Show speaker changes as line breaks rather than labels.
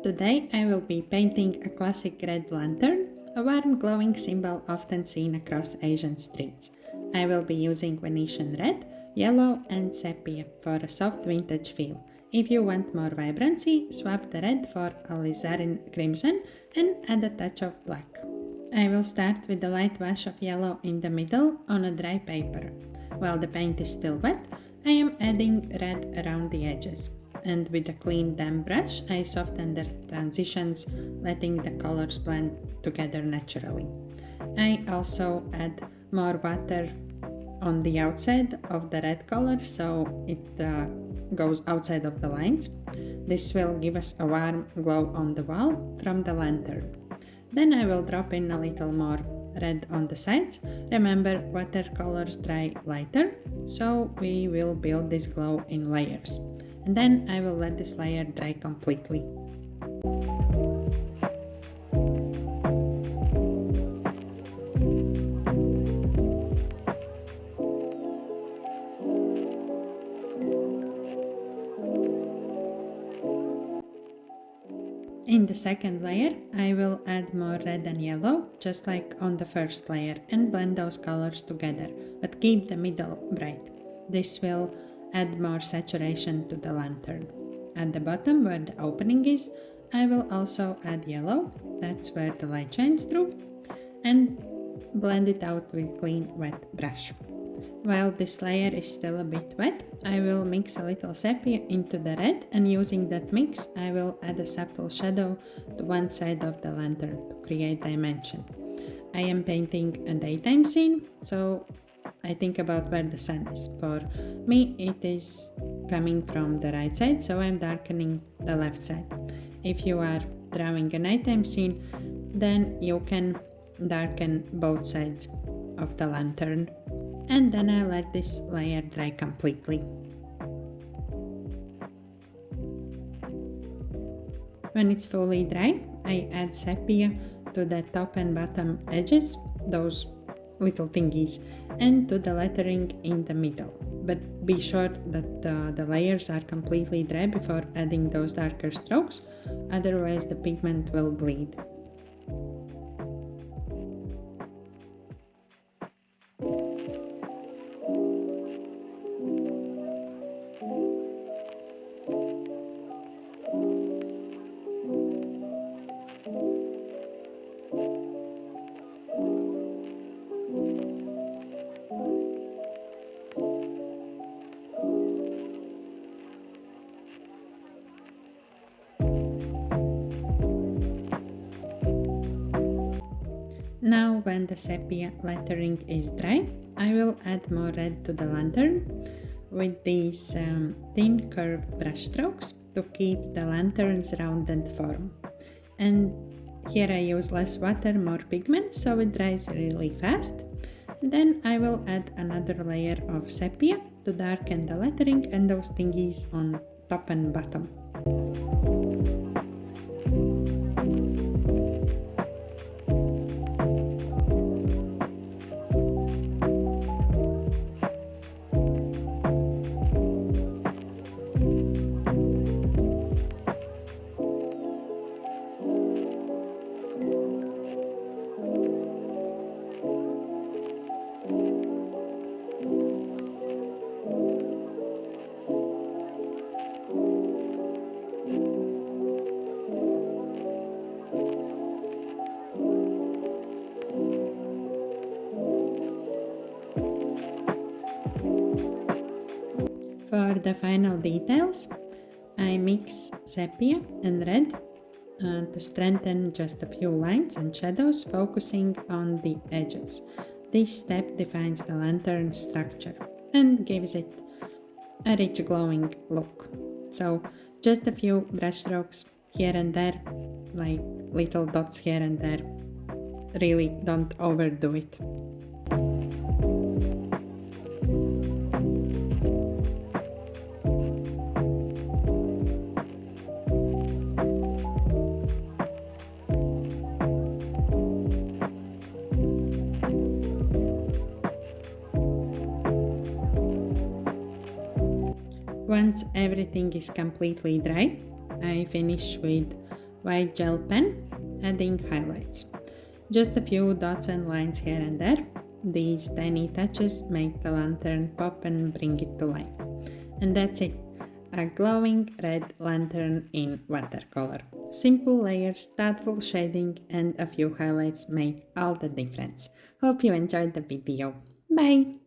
Today I will be painting a classic red lantern, a warm glowing symbol often seen across Asian streets. I will be using Venetian red, yellow and sepia for a soft vintage feel. If you want more vibrancy, swap the red for alizarin crimson and add a touch of black. I will start with a light wash of yellow in the middle on a dry paper. While the paint is still wet, I am adding red around the edges. And with a clean damp brush, I soften the transitions, letting the colors blend together naturally. I also add more water on the outside of the red color so it goes outside of the lines. This will give us a warm glow on the wall from the lantern. Then I will drop in a little more red on the sides. Remember, watercolors dry lighter, so we will build this glow in layers. And then I will let this layer dry completely. In the second layer, I will add more red and yellow, just like on the first layer, and blend those colors together, but keep the middle bright. This will add more saturation to the lantern. At the bottom, where the opening is, I will also add yellow, that's where the light shines through, and blend it out with clean wet brush. While this layer is still a bit wet, I will mix a little sepia into the red, and using that mix I will add a subtle shadow to one side of the lantern to create dimension. I am painting a daytime scene, so I think about where the sun is. For me it is coming from the right side, so I'm darkening the left side. If you are drawing a nighttime scene, then you can darken both sides of the lantern. And then I let this layer dry completely. When it's fully dry, I add sepia to the top and bottom edges, those little thingies, and to the lettering in the middle. But be sure that the layers are completely dry before adding those darker strokes, otherwise the pigment will bleed. Now when the sepia lettering is dry, I will add more red to the lantern with these thin curved brush strokes to keep the lantern's rounded form. And here I use less water, more pigment, so it dries really fast. Then I will add another layer of sepia to darken the lettering and those thingies on top and bottom. For the final details, I mix sepia and red to strengthen just a few lines and shadows, focusing on the edges. This step defines the lantern's structure and gives it a rich glowing look. So just a few brush strokes here and there, like little dots here and there. Really don't overdo it. Once everything is completely dry, I finish with white gel pen, adding highlights. Just a few dots and lines here and there. These tiny touches make the lantern pop and bring it to life. And that's it. A glowing red lantern in watercolor. Simple layers, thoughtful shading, and a few highlights make all the difference. Hope you enjoyed the video. Bye!